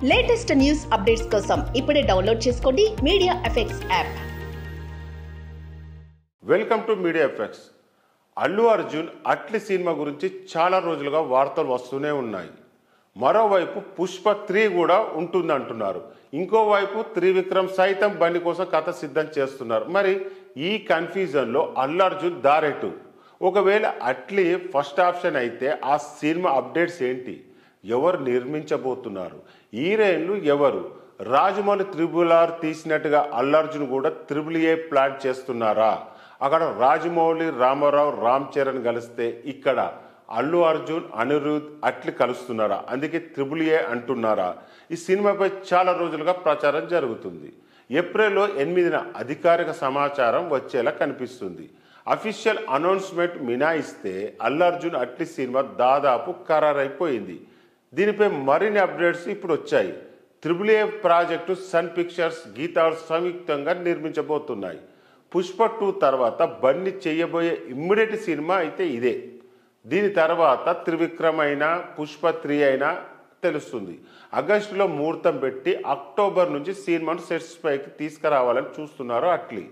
Latest news updates కోసం ఇప్పుడే download చేసుకోండి media effects app. Welcome to media effects. Allu Arjun Atlee cinema గురించి చాలా రోజులుగా వార్తలు వస్తూనే ఉన్నాయి. మరోవైపు పుష్ప 3 కూడా ఉంటుందంటున్నారు. ఇంకోవైపు త్రివిక్రమ్ సైతం బండి కోసం కథ సిద్ధం చేస్తున్నారు. మరి ఈ కన్ఫ్యూజన్లో అల్లు అర్జున్ దారెటు? ఒకవేళ అట్లీ ఫస్ట్ ఆప్షన్ అయితే ఆ సినిమా అప్డేట్స్ ఏంటి? ఎవరు నిర్మించబోతున్నారు? హీరోయిన్లు ఎవరు? రాజమౌళి RRR తీసినట్టుగా అల్లు అర్జున్ కూడా AAA ప్లాన్ చేస్తున్నారా? అక్కడ రాజమౌళి, రామారావు, రామ్ చరణ్ కలిస్తే ఇక్కడ అల్లు అర్జున్, అనిరుద్, అట్లీ కలుస్తున్నారా? అందుకే AAA అంటున్నారా? ఈ సినిమాపై చాలా రోజులుగా ప్రచారం జరుగుతుంది. ఏప్రిల్లో 8న అధికారిక సమాచారం వచ్చేలా కనిపిస్తుంది. అఫీషియల్ అనౌన్స్మెంట్ మినాయిస్తే అల్లు అర్జున్ అట్లీ సినిమా దాదాపు ఖరారైపోయింది. దీనిపై మరిన్ని అప్డేట్స్ ఇప్పుడు వచ్చాయి. AAA project Sun Pictures, Geetha సంయుక్తంగా నిర్మించబోతున్నాయి. పుష్ప 2 తర్వాత బన్నీ చేయబోయే ఇమ్మీడియట్ సినిమా అయితే ఇదే. దీని తర్వాత త్రివిక్రమ్ అయినా పుష్ప 3 అయినా తెలుస్తుంది. ఆగస్టులో ముహూర్తం పెట్టి అక్టోబర్ నుంచి సినిమాను సెట్స్ పైకి తీసుకురావాలని చూస్తున్నారు అట్లీ.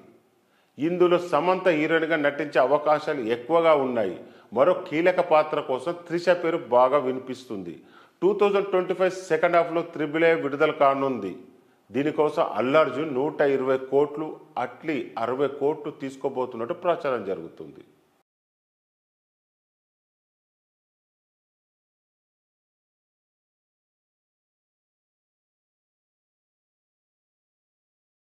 ఇందులో సమంత హీరోయిన్గా నటించే అవకాశాలు ఎక్కువగా ఉన్నాయి. మరో కీలక పాత్ర కోసం త్రిష పేరు బాగా వినిపిస్తుంది. 2025 సెకండ్ హాఫ్లో AAA విడుదల కానుంది. దీనికోసం అల్లు అర్జున్ 120 కోట్లు, అట్లీ 60 కోట్లు తీసుకోబోతున్నట్టు ప్రచారం జరుగుతుంది.